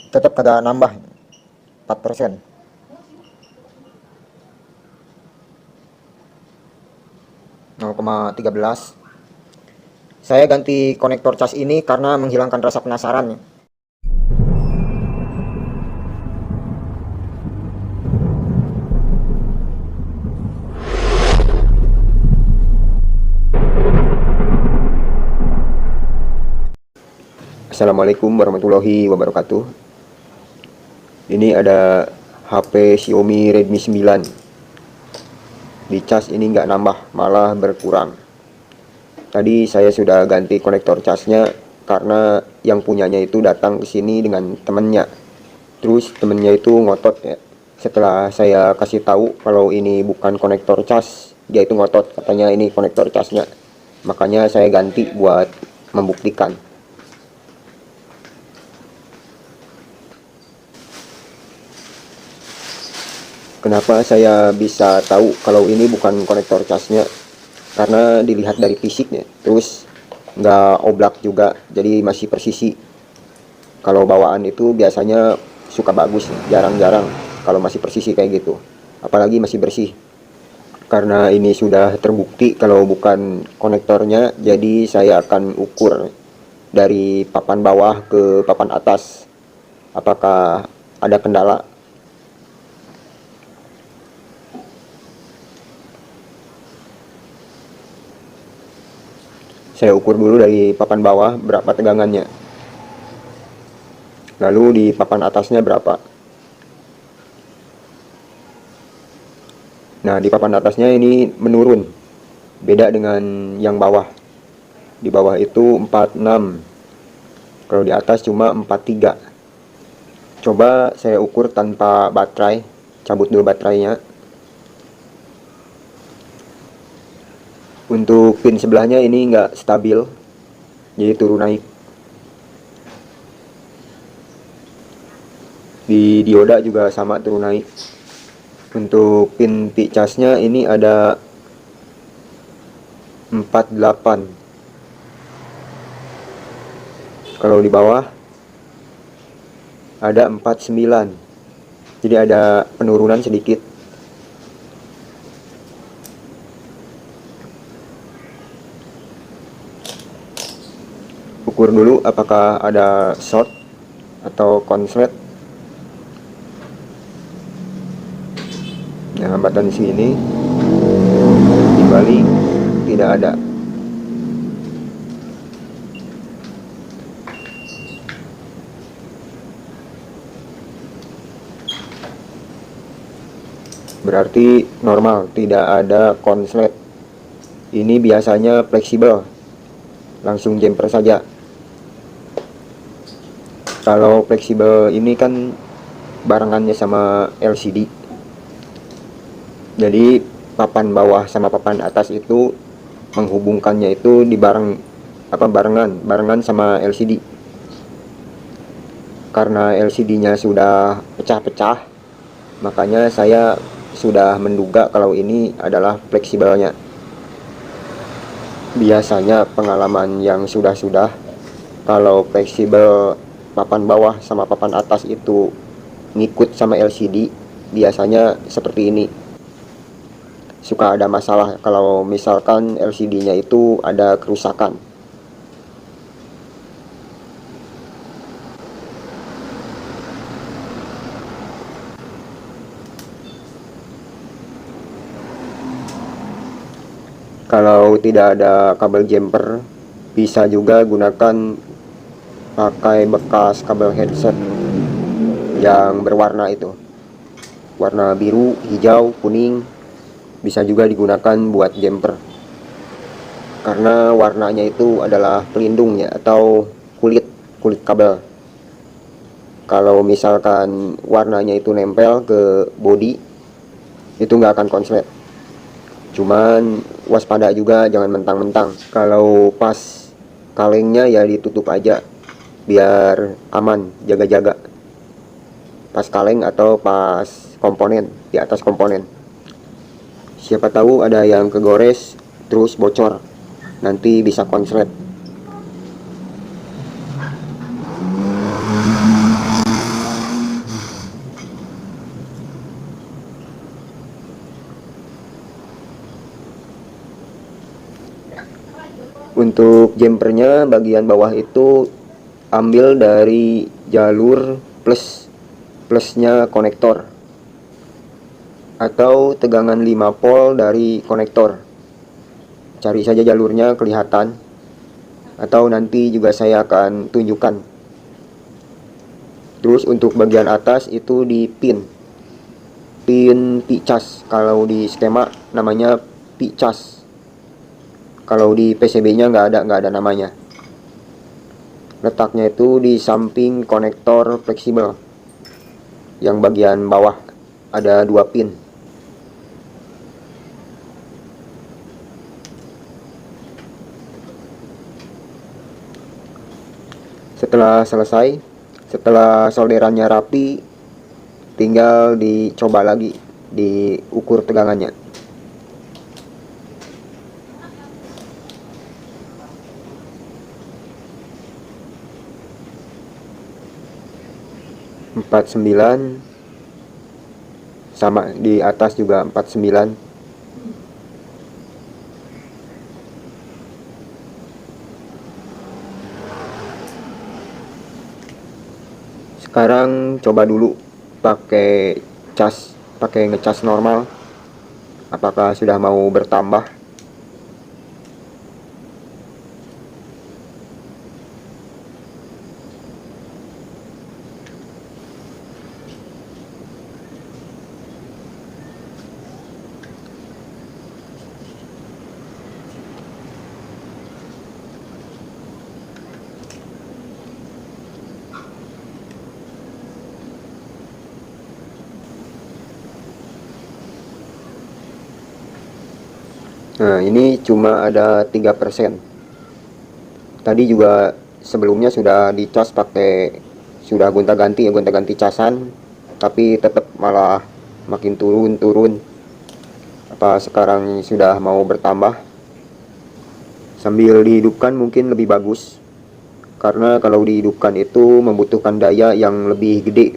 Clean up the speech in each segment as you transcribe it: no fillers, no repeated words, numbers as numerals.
tetap kagak nambah 4%. Nol koma 13. Saya ganti konektor cas ini karena menghilangkan rasa penasaran. Assalamualaikum warahmatullahi wabarakatuh. Ini ada HP Xiaomi Redmi 9. Dicas ini nggak nambah, malah berkurang. Tadi saya sudah ganti konektor casnya karena yang punyanya itu datang ke sini dengan temennya. Terus temennya itu ngotot ya. Setelah saya kasih tahu kalau ini bukan konektor cas, dia itu ngotot katanya ini konektor casnya. Makanya saya ganti buat membuktikan. Kenapa saya bisa tahu kalau ini bukan konektor casnya? Karena dilihat dari fisiknya, terus nggak oblak juga, jadi masih persisi. Kalau bawaan itu biasanya suka bagus, jarang-jarang kalau masih persisi kayak gitu. Apalagi masih bersih. Karena ini sudah terbukti kalau bukan konektornya, jadi saya akan ukur dari papan bawah ke papan atas. Apakah ada kendala? Saya ukur dulu dari papan bawah berapa tegangannya. Lalu di papan atasnya berapa. Nah, di papan atasnya ini menurun. Beda dengan yang bawah. Di bawah itu 46. Kalau di atas cuma 43. Coba saya ukur tanpa baterai. Cabut dulu baterainya. Untuk pin sebelahnya ini nggak stabil, jadi turun naik. Di dioda juga sama turun naik. Untuk pin casnya ini ada 48. Kalau di bawah ada 49. Jadi ada penurunan sedikit. Ukur dulu apakah ada short atau konslet. Nah, hambatan sini dibalik tidak ada. Berarti normal, tidak ada konslet. Ini biasanya fleksibel, langsung jumper saja. Kalau fleksibel ini kan barengannya sama LCD. Jadi papan bawah sama papan atas itu menghubungkannya itu di barengan sama LCD. Karena LCD-nya sudah pecah-pecah, makanya saya sudah menduga kalau ini adalah fleksibelnya. Biasanya pengalaman yang sudah-sudah, kalau fleksibel papan bawah sama papan atas itu ngikut sama LCD, biasanya seperti ini. Suka ada masalah kalau misalkan LCD-nya itu ada kerusakan. Kalau tidak ada kabel jumper, bisa juga gunakan pakai bekas kabel headset yang berwarna itu, warna biru, hijau, kuning. Bisa juga digunakan buat jumper karena warnanya itu adalah pelindung ya, atau kulit kabel. Kalau misalkan warnanya itu nempel ke body, itu nggak akan konslet. Cuman waspada juga, jangan mentang-mentang. Kalau pas kalengnya ya ditutup aja biar aman, jaga-jaga pas kaleng atau pas komponen, di atas komponen. Siapa tahu ada yang kegores terus bocor, nanti bisa konslet. Untuk jumpernya bagian bawah itu ambil dari jalur plusnya konektor, atau tegangan 5 volt dari konektor. Cari saja jalurnya, kelihatan, atau nanti juga saya akan tunjukkan. Terus untuk bagian atas itu di pin picas, kalau di skema namanya picas, kalau di PCB nya nggak ada namanya. Letaknya itu di samping konektor fleksibel yang bagian bawah, ada 2 pin. Setelah selesai, setelah solderannya rapi, tinggal dicoba lagi, diukur tegangannya. Empat sembilan, sama di atas juga 49. Sekarang coba dulu pakai ngecas normal, apakah sudah mau bertambah. Nah, ini cuma ada 3%. Tadi juga sebelumnya sudah dicas pakai, sudah gonta-ganti casan, tapi tetap malah makin turun. Apa sekarang sudah mau bertambah? Sambil dihidupkan mungkin lebih bagus, karena kalau dihidupkan itu membutuhkan daya yang lebih gede.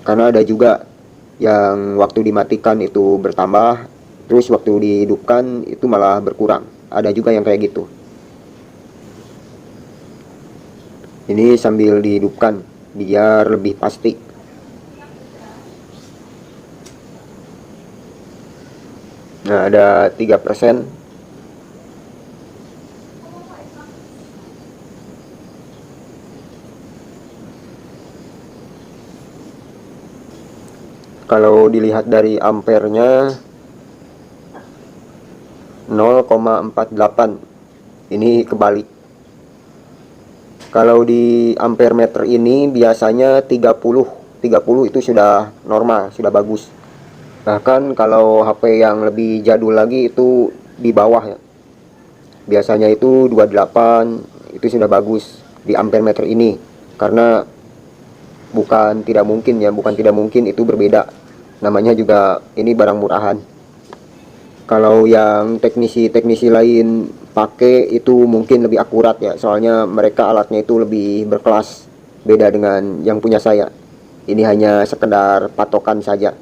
Karena ada juga yang waktu dimatikan itu bertambah, terus waktu dihidupkan itu malah berkurang. Ada juga yang kayak gitu. Ini sambil dihidupkan biar lebih pasti. Nah, ada 3%. Kalau dilihat dari ampernya 0,48. Ini kebalik. Kalau di ampere meter ini biasanya 30 itu sudah normal, sudah bagus. Bahkan kalau HP yang lebih jadul lagi itu di bawah ya. Biasanya itu 28, itu sudah bagus di ampere meter ini. Karena bukan tidak mungkin itu berbeda. Namanya juga ini barang murahan. Kalau yang teknisi lain pakai itu mungkin lebih akurat ya, soalnya mereka alatnya itu lebih berkelas, beda dengan yang punya saya. Ini hanya sekedar patokan saja.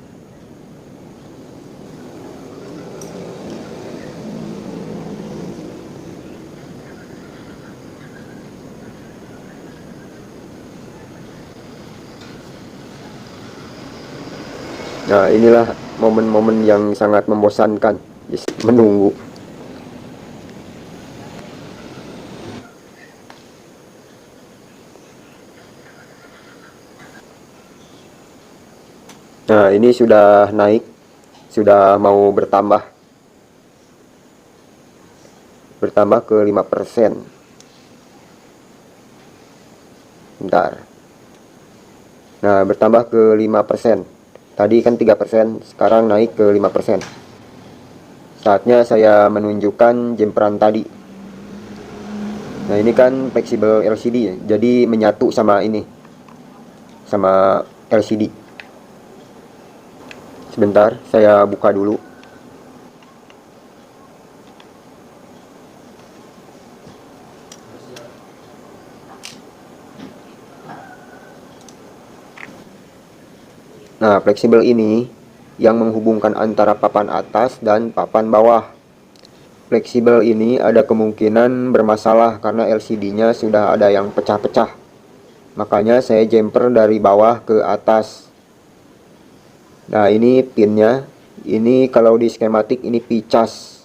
Nah, inilah momen-momen yang sangat membosankan, menunggu. Nah, ini sudah naik, sudah mau bertambah ke 5%. Bentar. Nah, bertambah ke 5%. Tadi kan 3%, sekarang naik ke 5%. Saatnya saya menunjukkan jemperan tadi. Nah, ini kan fleksibel LCD ya, jadi menyatu sama ini, sama LCD. Sebentar, saya buka dulu. Nah, fleksibel ini yang menghubungkan antara papan atas dan papan bawah. fleksibel ini ada kemungkinan bermasalah karena LCD-nya sudah ada yang pecah-pecah. Makanya saya jumper dari bawah ke atas. Nah, ini pinnya. Ini kalau di skematik ini picas.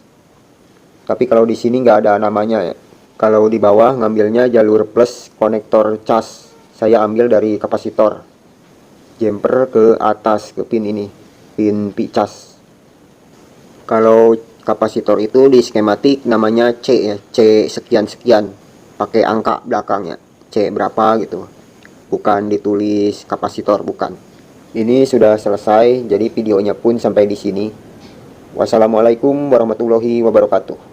Tapi kalau di sini nggak ada namanya ya. Kalau di bawah ngambilnya jalur plus konektor cas. Saya ambil dari kapasitor. Jumper ke atas ke pin ini. Pin picas. Kalau kapasitor itu di skematik namanya C ya, C sekian-sekian, pakai angka belakangnya, C berapa gitu, bukan ditulis kapasitor, bukan. Ini sudah selesai, jadi videonya pun sampai di sini. Wassalamualaikum warahmatullahi wabarakatuh.